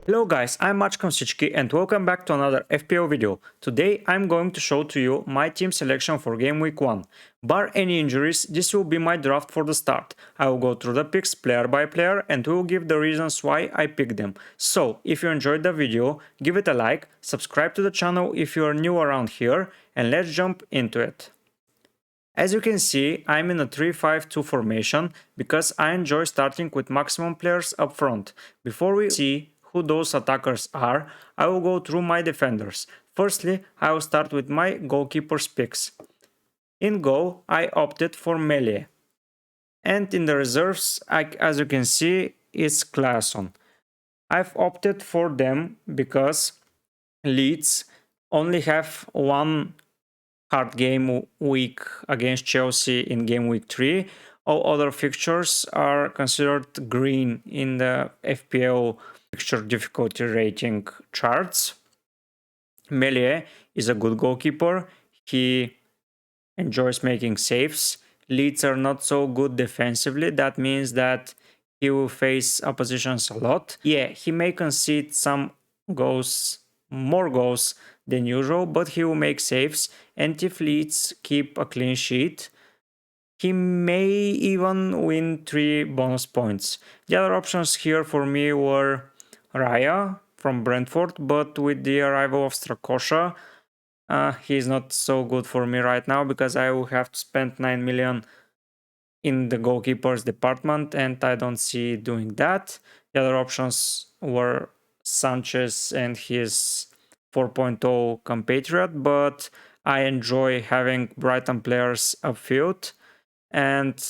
Hello guys, I'm Maciej and welcome back to another FPL video. Today I'm going to show to you my team selection for game week 1. Bar any injuries, this will be my draft for the start. I will go through the picks player by player and will give the reasons why I picked them. So, if you enjoyed the video, give it a like, subscribe to the channel if you are new around here, and let's jump into it. As you can see, I'm in a 3-5-2 formation because I enjoy starting with maximum players up front. Before we see who those attackers are, I will go through my defenders. Firstly, I will start with my goalkeeper's picks. In goal, I opted for Melee. And in the reserves, as you can see, it's Claesson. I've opted for them because Leeds only have one hard game week against Chelsea in game week 3. All other fixtures are considered green in the FPL fixture difficulty rating charts. Melie is a good goalkeeper. He enjoys making saves. Leeds are not so good defensively. That means that he will face oppositions a lot. Yeah, he may concede some goals, more goals than usual, but he will make saves. And if Leeds keep a clean sheet, he may even win 3 bonus points. The other options here for me were Raya from Brentford, but with the arrival of Strakosha, he's not so good for me right now because I will have to spend 9 million in the goalkeepers department and I don't see doing that. The other options were Sanchez and his 4.0 compatriot, but I enjoy having Brighton players upfield and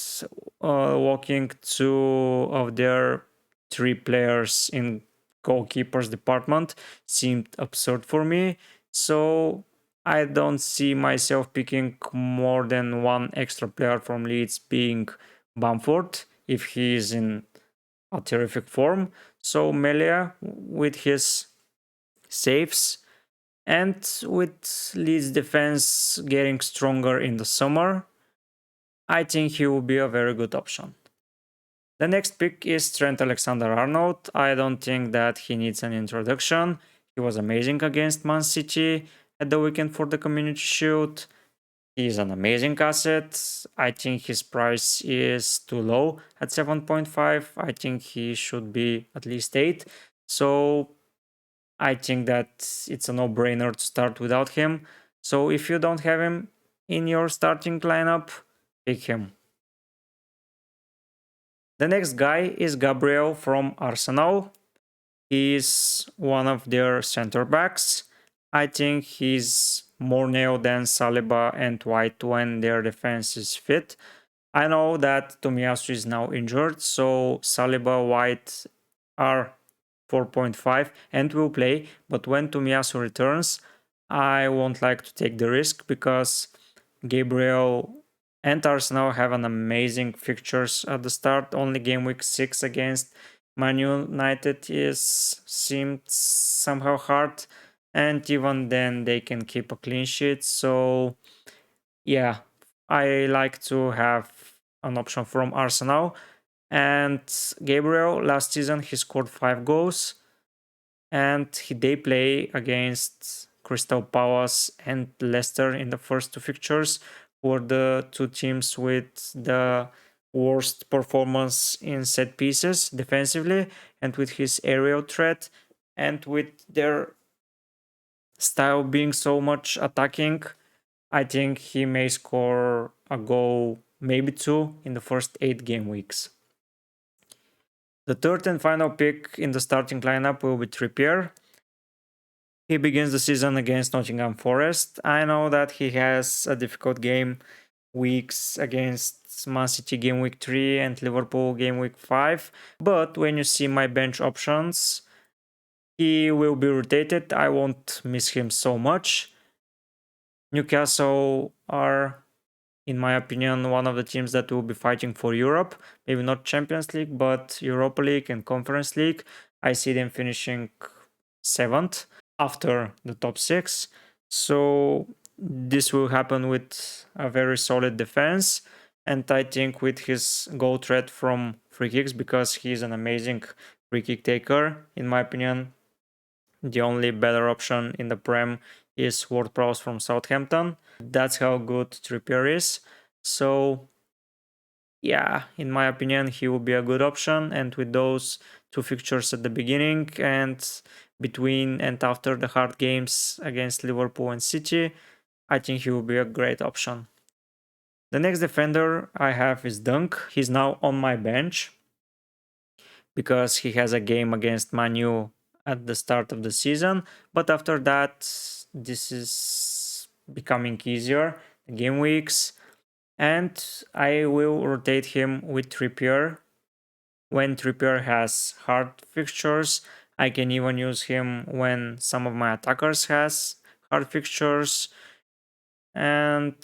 walking 2 of their 3 players in goalkeepers department seemed absurd for me. So I don't see myself picking more than one extra player from Leeds being Bamford if he is in a terrific form. So Melia with his saves and with Leeds defense getting stronger in the summer, I think he will be a very good option. The next pick is Trent Alexander-Arnold. I don't think that he needs an introduction. He was amazing against Man City at the weekend for the Community Shield. He is an amazing asset. I think his price is too low at 7.5. I think he should be at least 8. So I think that it's a no-brainer to start without him. So if you don't have him in your starting lineup, pick him. The next guy is Gabriel from Arsenal. He is one of their center backs. I think he's more nailed than Saliba and White when their defense is fit. I know that Tomiyasu is now injured, so Saliba, White are 4.5 and will play. But when Tomiyasu returns, I won't like to take the risk because Gabriel and Arsenal have an amazing fixtures at the start. Only game week 6 against Man United seemed somehow hard, and even then they can keep a clean sheet. So yeah, I like to have an option from Arsenal. And Gabriel last season he scored 5 goals, and they play against Crystal Palace and Leicester in the first 2 fixtures, were the 2 teams with the worst performance in set pieces defensively, and with his aerial threat and with their style being so much attacking, I think he may score a goal, maybe 2, in the first 8 game weeks. The third and final pick in the starting lineup will be Trippier. He begins the season against Nottingham Forest. I know that he has a difficult game weeks against Man City game week 3 and Liverpool game week 5. But when you see my bench options, he will be rotated. I won't miss him so much. Newcastle are, in my opinion, one of the teams that will be fighting for Europe. Maybe not Champions League, but Europa League and Conference League. I see them finishing 7th after the top 6. So this will happen with a very solid defense. And I think with his goal threat from free kicks, because he's an amazing free kick taker, in my opinion, The only better option in the Prem is Ward-Prowse from Southampton. That's how good Trippier is. So yeah, in my opinion, he will be a good option. And with those two fixtures at the beginning and between and after the hard games against Liverpool and City, I think he will be a great option. The next defender I have is Dunk. He's now on my bench because he has a game against Manu at the start of the season. But after that, this is becoming easier. Game weeks. And I will rotate him with Trippier. When Trippier has hard fixtures, I can even use him when some of my attackers has hard fixtures. And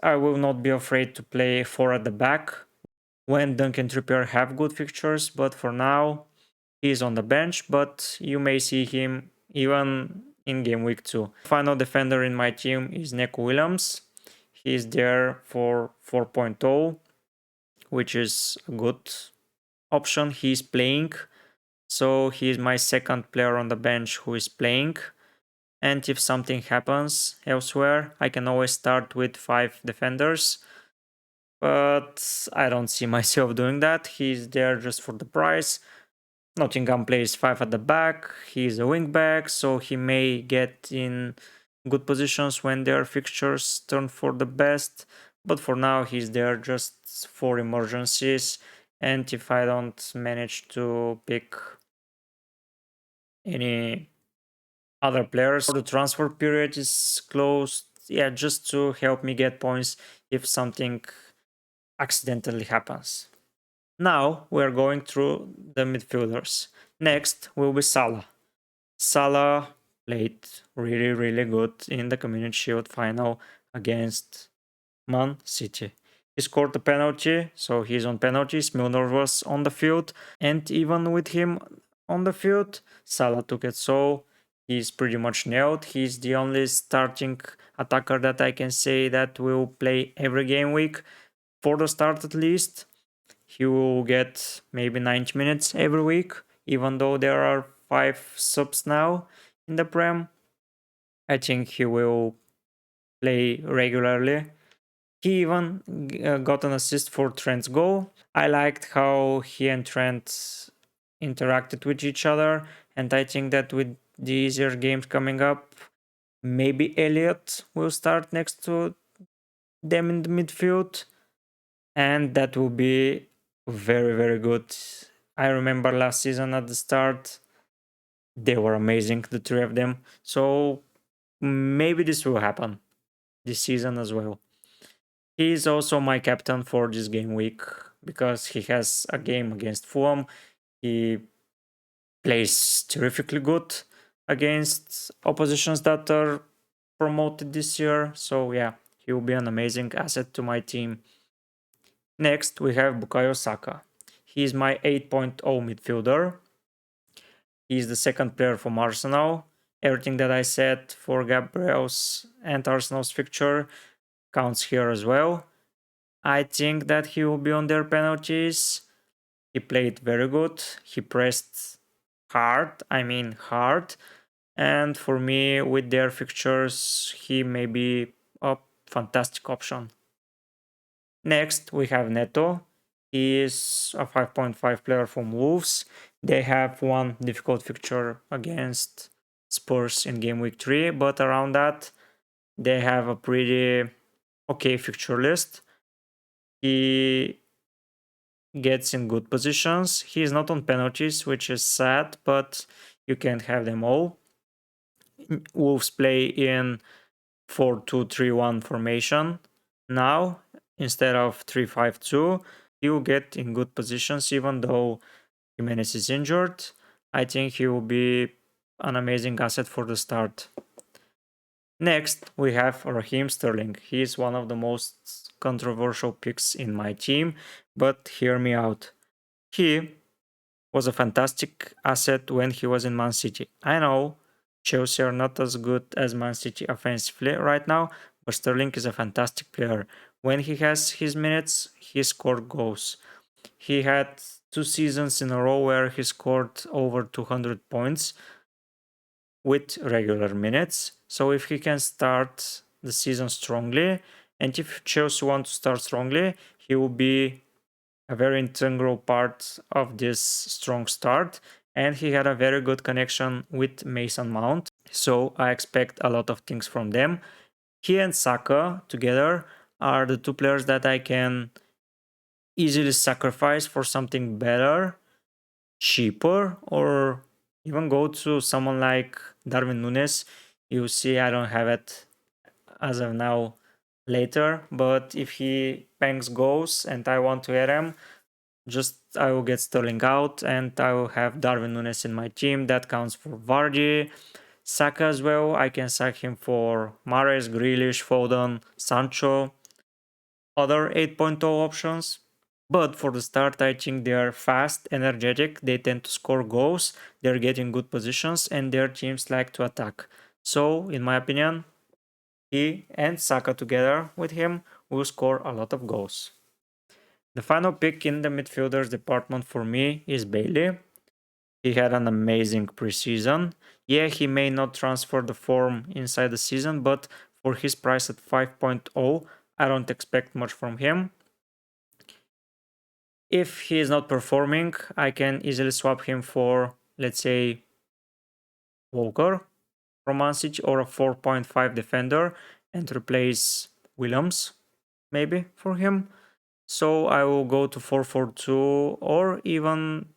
I will not be afraid to play 4 at the back when Duncan Trippier have good fixtures, but for now he's on the bench, but you may see him even in game week 2. Final defender in my team is Neco Williams. He's there for 4.0, which is a good option. He's playing, so he's my second player on the bench who is playing. And if something happens elsewhere, I can always start with 5 defenders. But I don't see myself doing that. He's there just for the price. Nottingham plays 5 at the back. He's a wing back, so he may get in good positions when their fixtures turn for the best. But for now, he's there just for emergencies. And if I don't manage to pick any other players, the transfer period is closed. Yeah, just to help me get points if something accidentally happens. Now we're going through the midfielders. Next will be Salah. Salah played really good in the Community Shield final against Man City. He scored a penalty, so he's on penalties. Milner was on the field, and even with him on the field, Salah took it. So he's pretty much nailed. He's the only starting attacker that I can say that will play every game week for the start at least. He will get maybe 90 minutes every week, even though there are 5 subs now in the Prem. I think he will play regularly. He even got an assist for Trent's goal. I liked how he and Trent interacted with each other, and I think that with the easier games coming up, maybe Elliot will start next to them in the midfield, and that will be very good. I remember last season at the start, they were amazing, the 3 of them. So maybe this will happen this season as well. He is also my captain for this game week because he has a game against Fulham. He plays terrifically good against oppositions that are promoted this year. So yeah, he will be an amazing asset to my team. Next, we have Bukayo Saka. He is my 8.0 midfielder. He is the second player from Arsenal. Everything that I said for Gabriel's and Arsenal's fixture counts here as well. I think that he will be on their penalties. He played very good. He pressed hard. And for me, with their fixtures, he may be a fantastic option. Next, we have Neto. He is a 5.5 player from Wolves. They have one difficult fixture against Spurs in game week 3, but around that, they have a pretty okay fixture list. He gets in good positions. He is not on penalties, which is sad, but you can't have them all. Wolves play in 4-2-3-1 formation now instead of 3-5-2. He will get in good positions even though Jimenez is injured. I think he will be an amazing asset for the start. Next, we have Raheem Sterling. He is one of the most controversial picks in my team, but hear me out. He was a fantastic asset when he was in Man City. I know Chelsea are not as good as Man City offensively right now, but Sterling is a fantastic player. When he has his minutes, he scored goals. He had 2 seasons in a row where he scored over 200 points. with regular minutes. So if he can start the season strongly, and if Chelsea want to start strongly, he will be a very integral part of this strong start. And he had a very good connection with Mason Mount. So I expect a lot of things from them. He and Saka together are the two players that I can easily sacrifice for something better, cheaper, or even go to someone like Darwin Nunes. You see, I don't have it as of now later, but if he banks goals and I want to add him, just I will get Sterling out and I will have Darwin Nunes in my team. That counts for Vardy. Saka as well. I can sack him for Mahrez, Grealish, Foden, Sancho, other 8.0 options. But for the start, I think they are fast, energetic, they tend to score goals, they're getting good positions, and their teams like to attack. So, in my opinion, he and Saka together with him will score a lot of goals. The final pick in the midfielders department for me is Bailey. He had an amazing preseason. Yeah, he may not transfer the form inside the season, but for his price at 5.0, I don't expect much from him. If he is not performing, I can easily swap him for, let's say, Walker from Man City or a 4.5 defender and replace Williams, maybe, for him. So I will go to 4-4-2 or even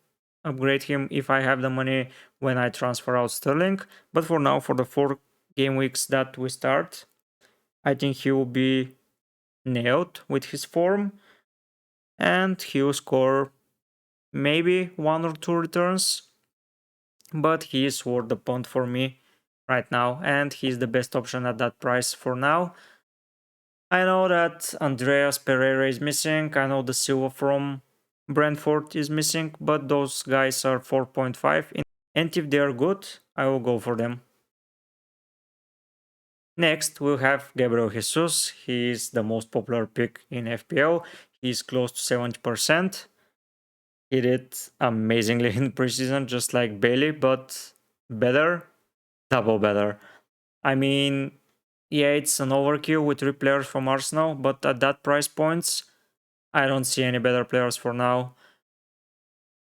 upgrade him if I have the money when I transfer out Sterling. But for now, for the 4 game weeks that we start, I think he will be nailed with his form and he will score maybe 1 or 2 returns. But he is worth the punt for me right now and he's the best option at that price for now. I know that Andreas Pereira is missing. I know the Silva from Brentford is missing, but those guys are 4.5. And if they are good, I will go for them. Next, we'll have Gabriel Jesus. He is the most popular pick in FPL. He's close to 70%. He did amazingly in preseason, just like Bailey, but better, double better. I mean, yeah, it's an overkill with 3 players from Arsenal, but at that price points, I don't see any better players for now.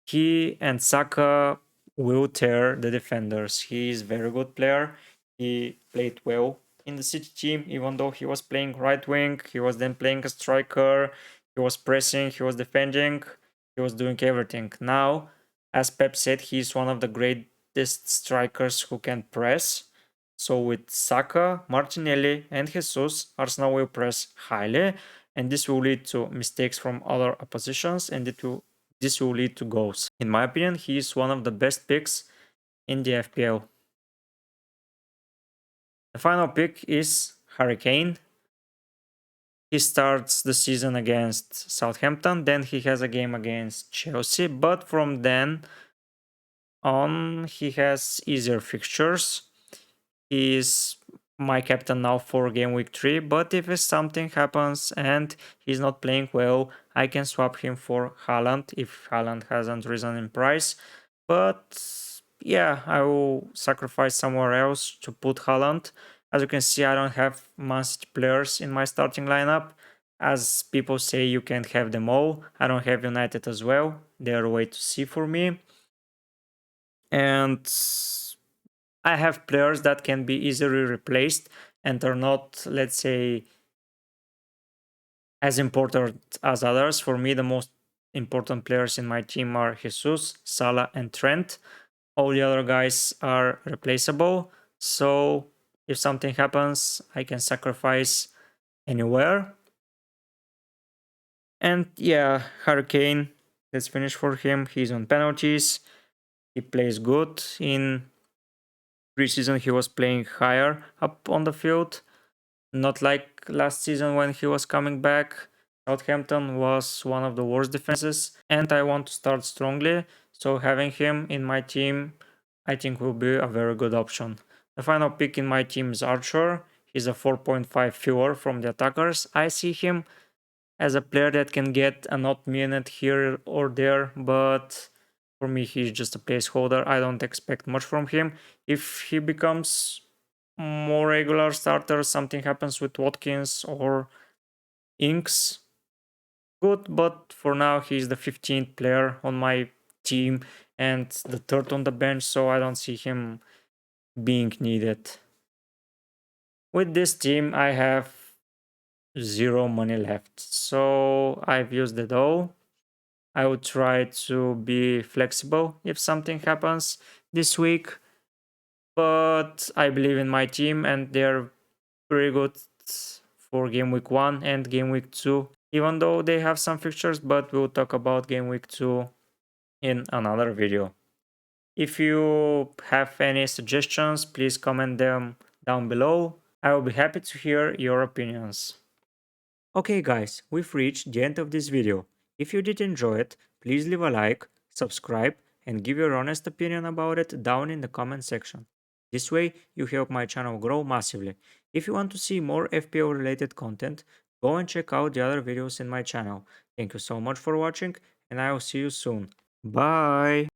He and Saka will tear the defenders. He is a very good player. He played well in the City team, even though he was playing right wing. He was then playing a striker. He was pressing. He was defending. He was doing everything. Now, as Pep said, he's one of the greatest strikers who can press. So with Saka, Martinelli, and Jesus, Arsenal will press highly, and this will lead to mistakes from other oppositions, and this will lead to goals. In my opinion, he is one of the best picks in the FPL. The final pick is Harry Kane. He starts the season against Southampton, then he has a game against Chelsea, but from then on, he has easier fixtures. He is my captain now for game week 3, but if something happens and he's not playing well, I can swap him for Haaland if Haaland hasn't risen in price. But yeah, I will sacrifice somewhere else to put Haaland. As you can see, I don't have Man City players in my starting lineup. As people say, you can't have them all. I don't have United as well. They're way to see for me. And I have players that can be easily replaced and are not, let's say, as important as others. For me, the most important players in my team are Jesus, Salah, and Trent. All the other guys are replaceable. So if something happens, I can sacrifice anywhere. And yeah, Harry Kane, let's finish for him. He's on penalties. He plays good. In preseason, he was playing higher up on the field. Not like last season when he was coming back. Southampton was one of the worst defenses, and I want to start strongly. So having him in my team, I think will be a very good option. The final pick in my team is Archer. He's a 4.5 fewer from the attackers. I see him as a player that can get an odd minute here or there, but For me, he's just a placeholder. I don't expect much from him. If he becomes more regular starter, something happens with Watkins or Inks, good. But for now, he's the 15th player on my team and the third on the bench, so I don't see him being needed. With this team, I have zero money left, so I've used it all. I would try to be flexible if something happens this week, but I believe in my team and they're pretty good for game week 1 and game week 2, even though they have some fixtures, but we'll talk about game week 2 in another video. If you have any suggestions, please comment them down below. I will be happy to hear your opinions. Okay guys, we've reached the end of this video. If you did enjoy it, please leave a like, subscribe, and give your honest opinion about it down in the comment section. This way, you help my channel grow massively. If you want to see more FPO related content, go and check out the other videos in my channel. Thank you so much for watching, and I will see you soon. Bye!